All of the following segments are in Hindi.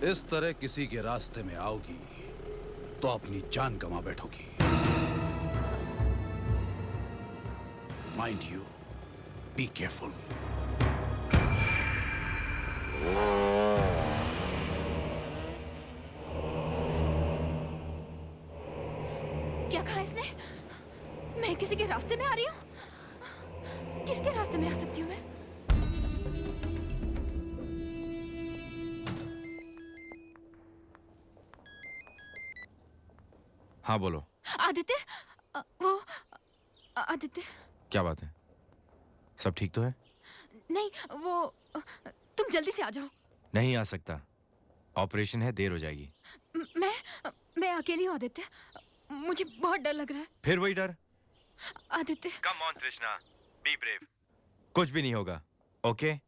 इस तरह किसी के रास्ते में आओगी तो अपनी जान गंवा बैठोगी। Mind you, be careful. क्या कहा इसने? मैं किसी के रास्ते में आ रही हूँ? किसके रास्ते में आ सकती हूँ मैं? हाँ बोलो। आदित्य, वो आदित्य। क्या बात है? सब ठीक तो है? नहीं, वो तुम जल्दी से आ जाओ। नहीं आ सकता, ऑपरेशन है, देर हो जाएगी। मैं अकेली हूँ आदित्य, मुझे बहुत डर लग रहा है। फिर वही डर? आदित्य, कम ऑन तृष्णा, बी ब्रेव। कुछ भी नहीं होगा, ओके?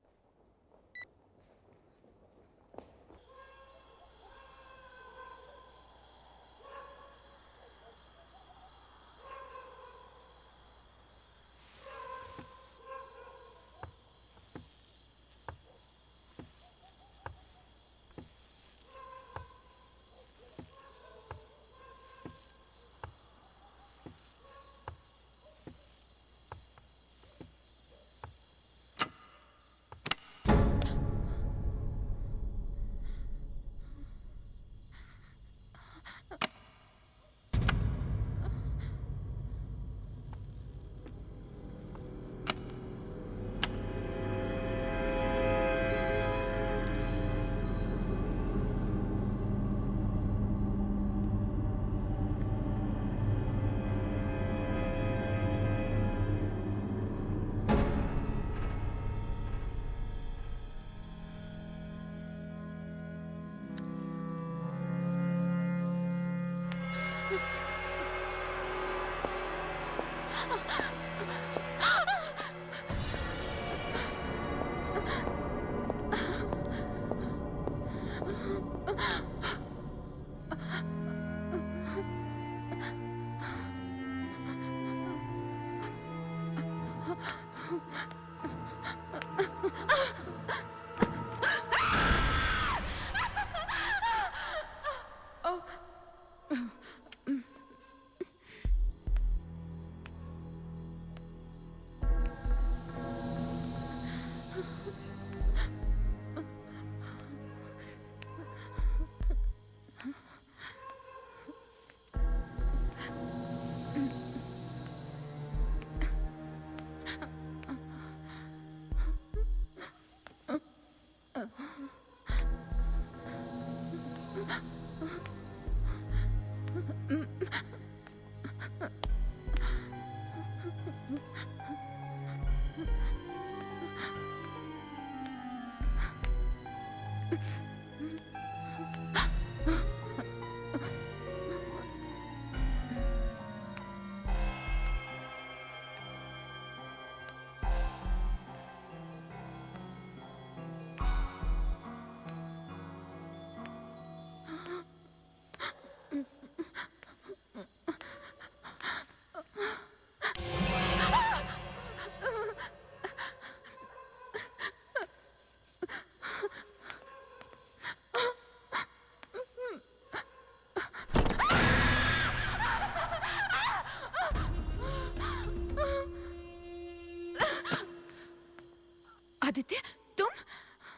आदित्य, तुम?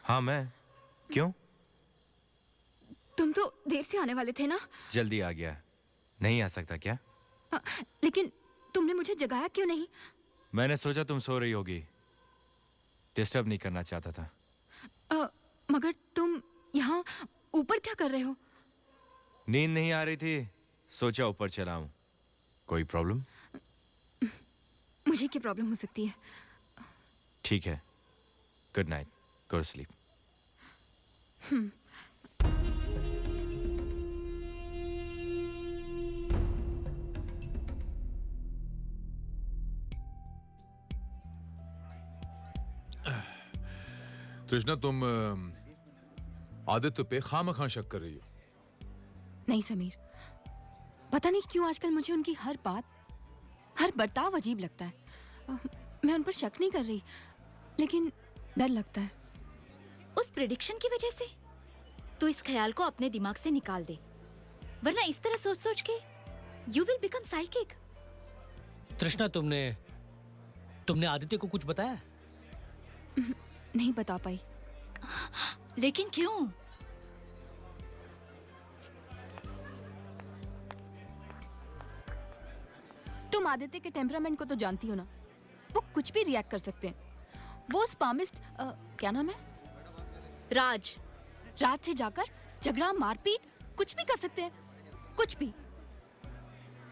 हाँ मैं। क्यों? तुम तो देर से आने वाले थे ना? जल्दी आ गया, नहीं आ सकता क्या? लेकिन तुमने मुझे जगाया क्यों नहीं? मैंने सोचा तुम सो रही होगी, डिस्टर्ब नहीं करना चाहता था। मगर तुम यहाँ ऊपर क्या कर रहे हो? नींद नहीं आ रही थी, सोचा ऊपर चला हूं। कोई प्रॉब्लम? मुझे क्या प्रॉब्लम हो सकती है? ठीक है, good night, go to sleep. Trishna, तुम आदित्य पे खामखा शक कर रही हो। नहीं समीर, पता नहीं क्यों आजकल मुझे उनकी हर बात, हर बर्ताव अजीब लगता है। मैं उन पर शक नहीं कर रही, लेकिन डर लगता है। उस प्रेडिक्शन की वजह से? तो इस ख्याल को अपने दिमाग से निकाल दे, वरना इस तरह सोच सोच के यू विल बिकम साइकिक। तृष्णा, तुमने आदित्य को कुछ बताया? नहीं बता पाई। लेकिन क्यों? तुम आदित्य के टेम्परामेंट को तो जानती हो ना, वो कुछ भी रिएक्ट कर सकते हैं। वो स्पामिस्ट क्या नाम है, राज से जाकर झगड़ा मारपीट कुछ भी कर सकते हैं, कुछ भी।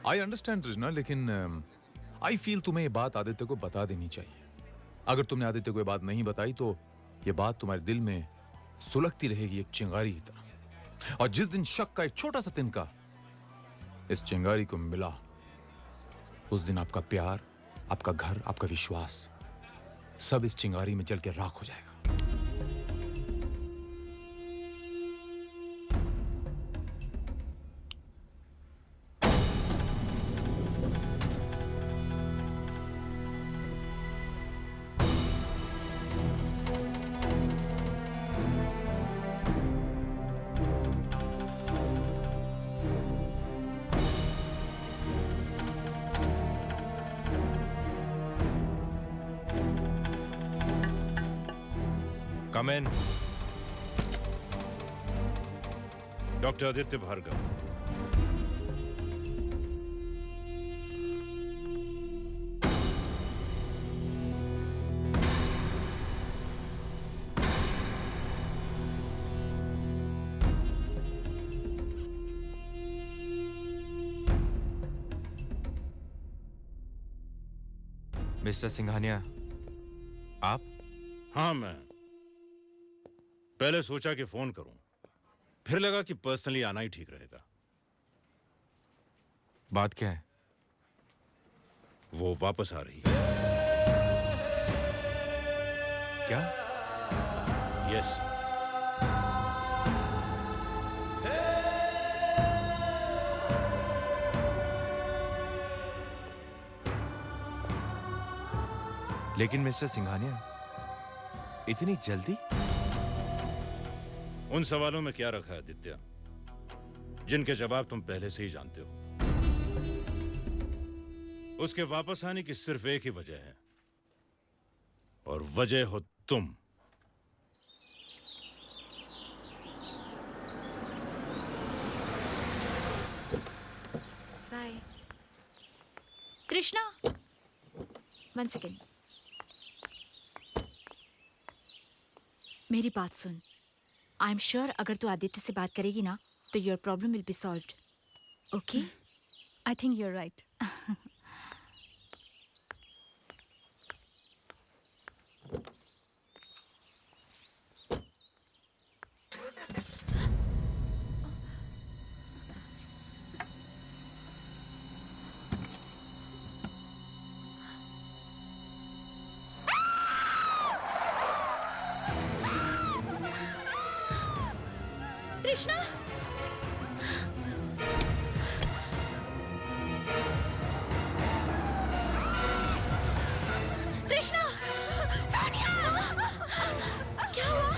आई अंडरस्टैंड तृष्णा, लेकिन आई फील तुम्हें ये बात आदित्य को बता देनी चाहिए। अगर तुमने आदित्य को ये बात नहीं बताई तो ये बात तुम्हारे दिल में सुलगती रहेगी एक चिंगारी की तरह, और जिस दिन शक का एक छोटा सा तिनका इस चिंगारी को मिला, उस दिन आपका प्यार, आपका घर, आपका विश्वास सब इस चिंगारी में जल के राख हो जाएगा। Come in. Doctor Aditya Bhargava. Mister Singhania, आप? हाँ, मैं पहले सोचा कि फोन करूं, फिर लगा कि पर्सनली आना ही ठीक रहेगा। बात क्या है? वो वापस आ रही है। क्या? यस। लेकिन मिस्टर सिंघानिया, इतनी जल्दी? उन सवालों में क्या रखा है आदित्य, जिनके जवाब तुम पहले से ही जानते हो। उसके वापस आने की सिर्फ एक ही वजह है, और वजह हो तुम। बाय। कृष्णा, 1 सेकेंड। मेरी बात सुन। आई एम श्योर अगर तू आदित्य से बात करेगी ना तो your problem will be solved. Okay? I think you are right. Krishna, Krishna, Sonia, क्या हुआ?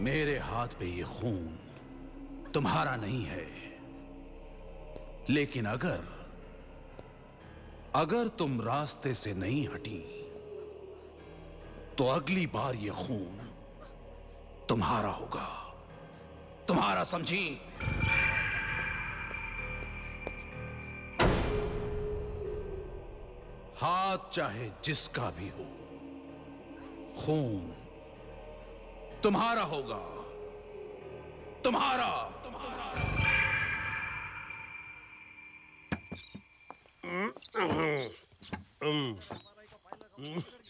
मेरे हाथ पे ये खून तुम्हारा नहीं है, लेकिन अगर तुम रास्ते से नहीं हटी तो अगली बार ये खून तुम्हारा होगा, तुम्हारा, समझी? हाथ चाहे जिसका भी हो, खून तुम्हारा होगा, तुम्हारा।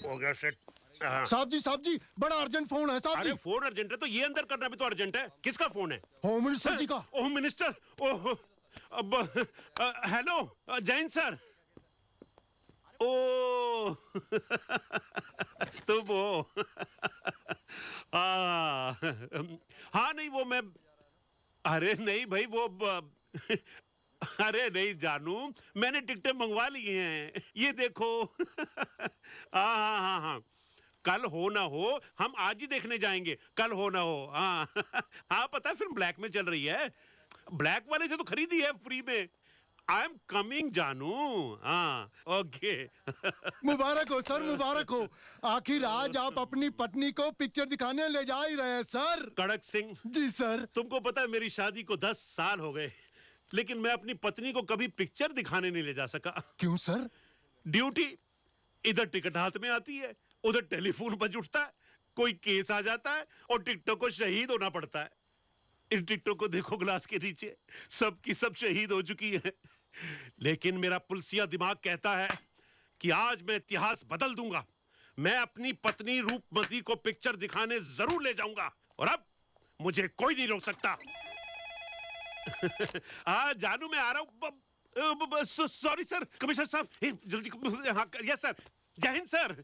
हो गया सेट। साहब जी बड़ा अर्जेंट फोन है साहब अरे जी। फोन अर्जेंट है तो ये अंदर करना भी तो अर्जेंट है। किसका फोन है? होम मिनिस्टर जी का। Home minister. ओह, अब हेलो जैन सर। ओ तुम वो हाँ नहीं वो मैं, अरे नहीं भाई वो अरे नहीं जानू, मैंने टिकटें मंगवा ली हैं, ये देखो। हाँ, कल हो ना हो हम आज ही देखने जाएंगे, कल हो ना हो। हाँ हाँ पता है फिल्म ब्लैक में चल रही है, ब्लैक वाले से तो खरीदी है फ्री में। आई एम कमिंग जानू। हाँ ओके। मुबारक हो सर, मुबारक हो। आखिर आज आप अपनी पत्नी को पिक्चर दिखाने ले जा ही रहे हैं सर। कड़क सिंह जी सर। तुमको पता है मेरी शादी को 10 साल हो गए, लेकिन मैं अपनी पत्नी को कभी पिक्चर दिखाने नहीं ले जा सका। क्यों सर? ड्यूटी, इधर टिकट हाथ में आती है, उधर टेलीफोन बज उठता है, कोई केस आ जाता है और टिकटों को शहीद होना पड़ता है। इन टिकटों को देखो ग्लास के नीचे, सब की सब शहीद हो चुकी है। लेकिन मेरा पुलसिया दिमाग कहता है कि आज मैं इतिहास बदल दूंगा। मैं अपनी पत्नी रूपमती को पिक्चर दिखाने जरूर ले जाऊंगा और अब मुझे कोई नहीं रोक सकता। जानू मैं आ रहा हूँ। सॉरी सर, कमिश्नर साहब जल्दी। हाँ यस सर, जय हिंद सर।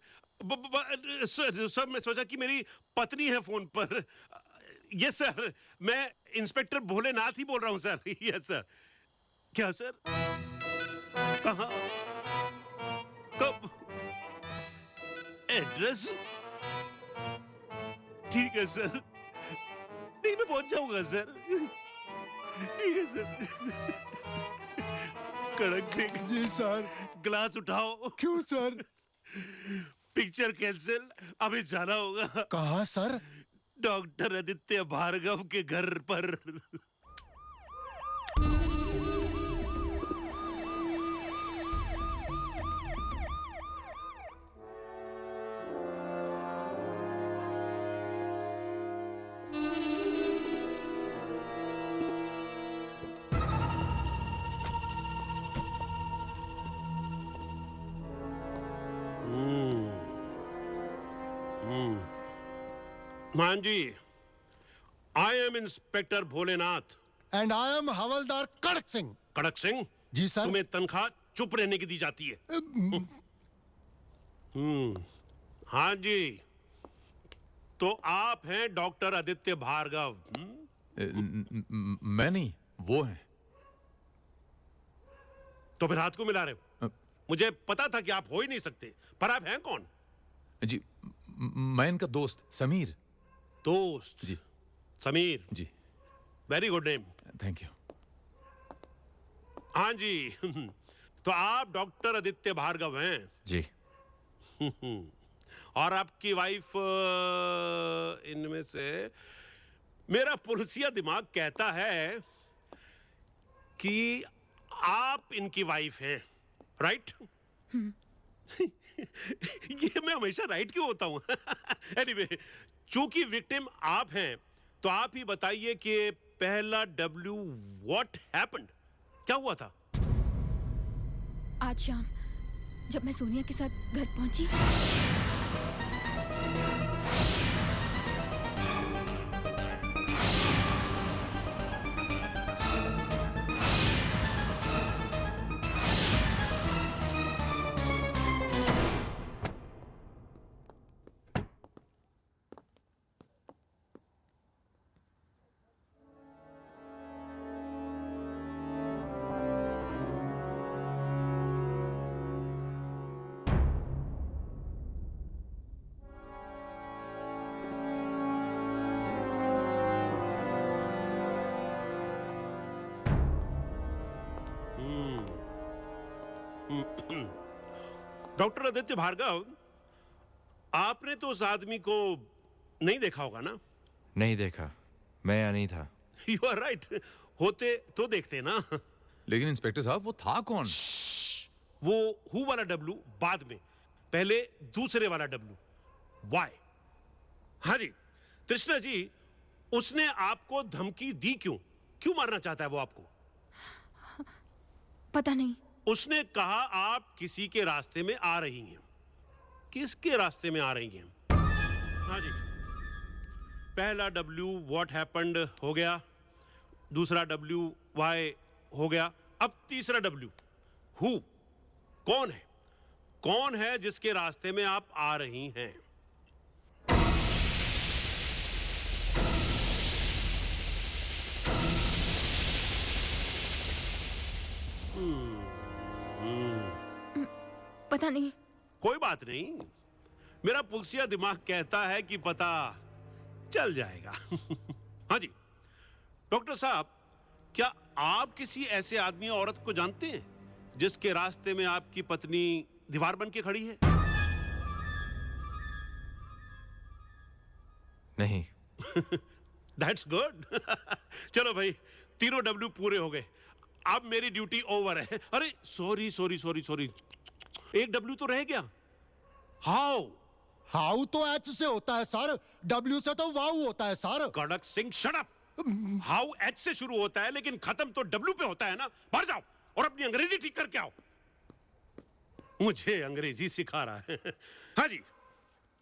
सर मैं सोचा कि मेरी पत्नी है फोन पर। यस सर, मैं इंस्पेक्टर भोलेनाथ ही बोल रहा हूँ सर। Yes sir. क्या सर? कहाँ? कब? एड्रेस? ठीक है सर, नहीं मैं पहुंच जाऊंगा सर। ठीक है सर। कड़क सिंह जी सर। ग्लास उठाओ। क्यों सर? पिक्चर कैंसिल, अभी जाना होगा। कहाँ सर? डॉक्टर आदित्य भार्गव के घर पर। मान जी, I am inspector Bholenath. And I am हवलदार कड़क सिंह। कड़क सिंह? जी सर। तुम्हें तनख्वाह चुप रहने की दी जाती है। हाँ जी, तो आप हैं डॉक्टर आदित्य भार्गव? मैं नहीं, वो हैं। तो फिर हाथ को मिला रहे हो? मुझे पता था कि आप हो ही नहीं सकते, पर आप हैं कौन? जी मैं इनका दोस्त समीर। दोस्त? जी समीर? जी। Very good name. Thank you. हाँ जी। तो आप डॉक्टर आदित्य भार्गव हैं? जी। और आपकी वाइफ इनमें से, मेरा पुलिसिया दिमाग कहता है कि आप इनकी वाइफ हैं, राइट? ये मैं हमेशा राइट क्यों होता हूं? एनीवे, चूंकि विक्टिम आप हैं तो आप ही बताइए कि पहला डब्ल्यू व्हाट हैपेंड, क्या हुआ था? आज शाम जब मैं सोनिया के साथ घर पहुंची, डॉक्टर आदित्य भार्गव, आपने तो उस आदमी को नहीं देखा होगा ना? नहीं देखा, मैं यहाँ नहीं था। यू आर राइट, होते तो देखते ना। लेकिन इंस्पेक्टर साहब वो था कौन? वो हु वाला डब्लू बाद में, पहले दूसरे वाला डब्लू, वाई। हाँ जी तृष्णा जी, उसने आपको धमकी दी क्यों? क्यों मारना चाहता है वो आपको? पता नहीं। उसने कहा आप किसी के रास्ते में आ रही हैं। किसके रास्ते में आ रही हैं? हाँ जी, पहला डब्ल्यू व्हाट हैपेंड हो गया, दूसरा डब्ल्यू वाई हो गया, अब तीसरा डब्ल्यू हु। कौन है? कौन है जिसके रास्ते में आप आ रही हैं? पता नहीं। कोई बात नहीं, मेरा पुलसिया दिमाग कहता है कि पता चल जाएगा। हाँ जी डॉक्टर साहब, क्या आप किसी ऐसे आदमी और औरत को जानते हैं जिसके रास्ते में आपकी पत्नी दीवार बन के खड़ी है? नहीं। That's good. चलो भाई, तीनों डब्ल्यू पूरे हो गए, अब मेरी ड्यूटी ओवर है। अरे सॉरी सॉरी सॉरी सॉरी, एक डब्ल्यू तो रह गया। हाउ? हाउ तो एच से होता है सर, डब्ल्यू से तो वाउ होता है सर। कड़क Singh shut up. How H से शुरू होता है लेकिन खत्म तो डब्ल्यू पे होता है ना। बाहर जाओ और अपनी अंग्रेजी ठीक करके आओ। मुझे अंग्रेजी सिखा रहा है। हाँ जी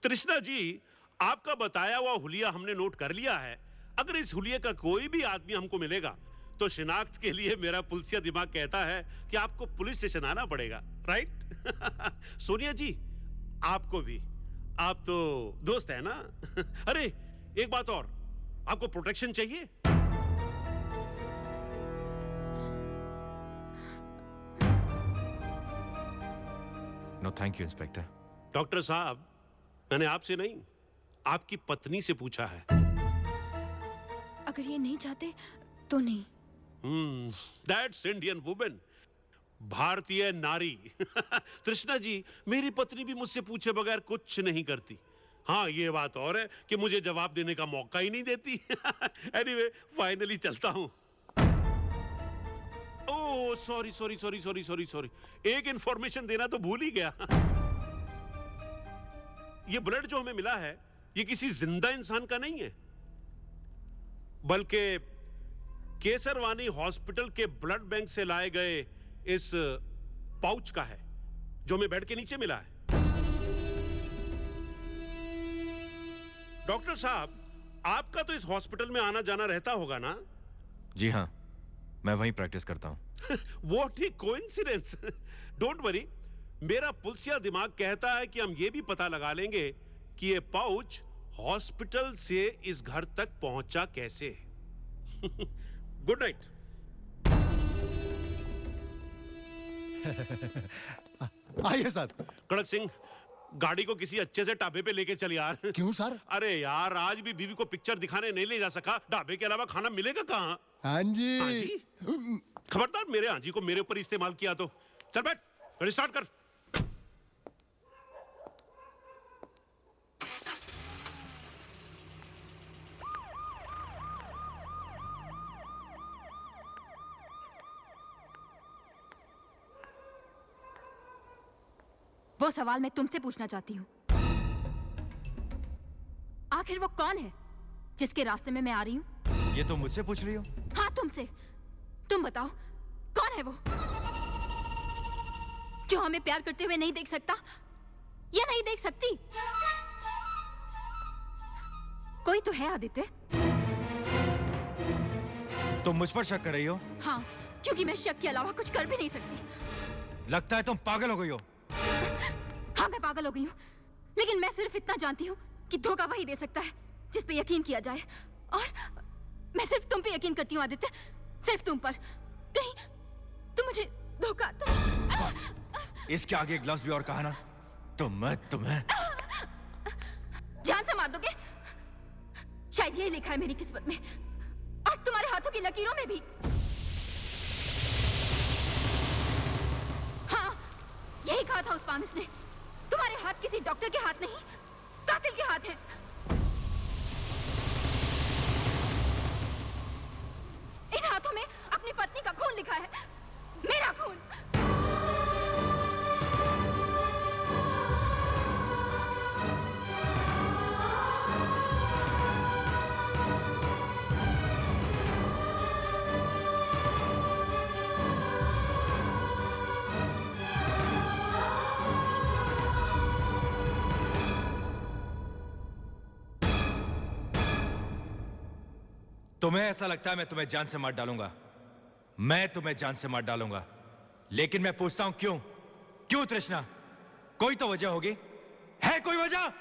तृष्णा जी, आपका बताया हुआ हुलिया हमने नोट कर लिया है। अगर इस हुलिये का कोई भी आदमी हमको मिलेगा तो शिनाख्त के लिए मेरा पुलिसिया दिमाग कहता है कि आपको पुलिस स्टेशन आना पड़ेगा, राइट? सोनिया जी आपको भी, आप तो दोस्त है ना। अरे एक बात और, आपको प्रोटेक्शन चाहिए? No thank you inspector. Doctor साहब, मैंने आपसे नहीं, आपकी पत्नी से पूछा है। अगर ये नहीं चाहते तो नहीं। दैट्स इंडियन वुमेन, भारतीय नारी। तृष्णा जी, मेरी पत्नी भी मुझसे पूछे बगैर कुछ नहीं करती। हाँ ये बात और है कि मुझे जवाब देने का मौका ही नहीं देती। एनीवे फाइनली चलता हूं। Oh sorry sorry sorry sorry sorry sorry, एक इंफॉर्मेशन देना तो भूल ही गया। ये ब्लड जो हमें मिला है ये किसी जिंदा इंसान का नहीं है, बल्कि केसरवानी हॉस्पिटल के ब्लड बैंक से लाए गए इस पाउच का है जो हमें बेड के नीचे मिला है। डॉक्टर साहब, आपका तो इस हॉस्पिटल में आना जाना रहता होगा ना? जी हाँ, मैं वहीं प्रैक्टिस करता हूँ। What A coincidence. Don't worry, मेरा पुलसिया दिमाग कहता है कि हम ये भी पता लगा लेंगे कि ये पाउच हॉस्पिटल से इस घर तक पहुंचा कैसे। Good night. आइए सर। कड़क सिंह, गाड़ी को किसी अच्छे से ढाबे पे लेके चल यार। क्यों सर? अरे यार, आज भी बीवी को पिक्चर दिखाने नहीं ले जा सका, ढाबे के अलावा खाना मिलेगा कहाँ? हाँ जी। हाँ जी, खबरदार मेरे हाँ जी को मेरे ऊपर इस्तेमाल किया तो। चल बैठ, गाड़ी स्टार्ट कर। वो सवाल मैं तुमसे पूछना चाहती हूँ। आखिर वो कौन है जिसके रास्ते में मैं आ रही हूँ? ये तो मुझसे पूछ रही हो? हाँ तुमसे। तुम बताओ कौन है वो जो हमें प्यार करते हुए नहीं देख सकता या नहीं देख सकती? कोई तो है आदित्य। तुम मुझ पर शक कर रही हो? हाँ, क्योंकि मैं शक के अलावा कुछ कर भी नहीं सकती। लगता है तुम पागल हो गई हो। हाँ मैं पागल हो गई हूँ, लेकिन मैं सिर्फ इतना जानती हूँ कि धोखा वही दे सकता है जिस पे यकीन किया जाए, और मैं सिर्फ तुम पे यकीन करती हूँ आदित्य, सिर्फ तुम पर। कहीं तुम मुझे धोखा तो... बस, इसके आगे एक लफ्ज भी और कहा ना तो मैं तुम्हें जान से मार दोगे। शायद यही लिखा है मेरी किस्मत में, और तुम्हारे हाथों की लकीरों में भी। हाँ, यही कहा था उस पामिस ने तुम्हारे हाथ किसी डॉक्टर के हाथ नहीं, कातिल के हाथ हैं। इन हाथों में अपनी पत्नी का खून लिखा है, मेरा खून। तुम्हें ऐसा लगता है मैं तुम्हें जान से मार डालूंगा? मैं तुम्हें जान से मार डालूंगा, लेकिन मैं पूछता हूं क्यों? क्यों तृष्णा? कोई तो वजह होगी, है कोई वजह?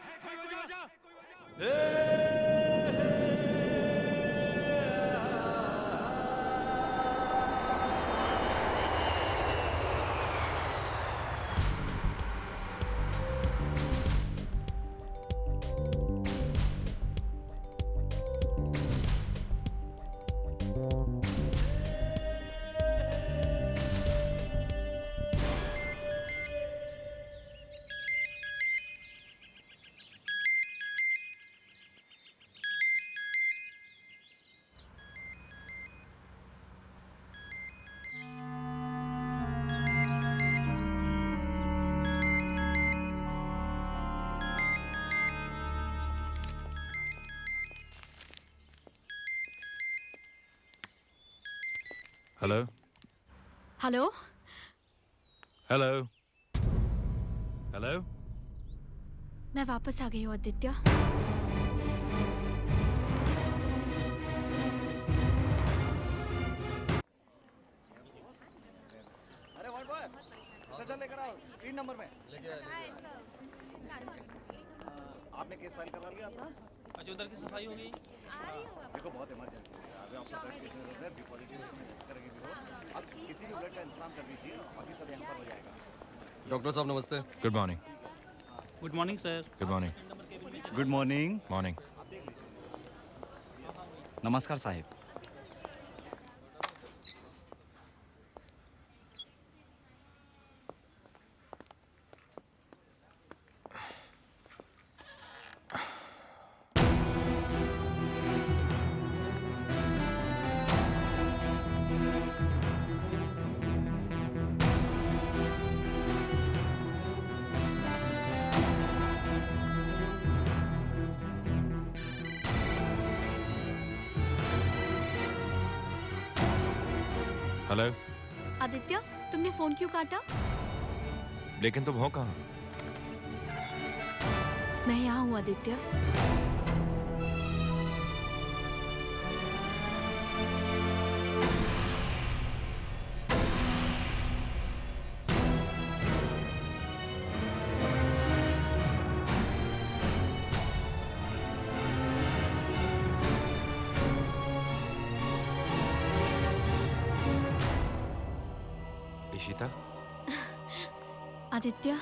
Hello hello, hello hello. मैं वापस आ गई हूँ आदित्य। लेकर आओ 3 नंबर में। आपने केस फाइल करवा लिया अपना? अच्छा, उधर की सफाई हो गई। देखो बहुत इमरजेंसी है, अभी आपका ब्लड केस है, बी पॉजिटिव करेंगे भी हो। आप किसी भी ब्लड का इंतजाम कर दीजिए, बाकी सब यहाँ पर हो जाएगा। डॉक्टर साहब नमस्ते। Good morning. Good morning sir. Good morning. Good morning. Morning. नमस्कार साहिब। हेलो। आदित्य, तुमने फोन क्यों काटा? लेकिन तुम हो कहाँ? मैं यहाँ हूँ आदित्य। इशिता? आदित्य,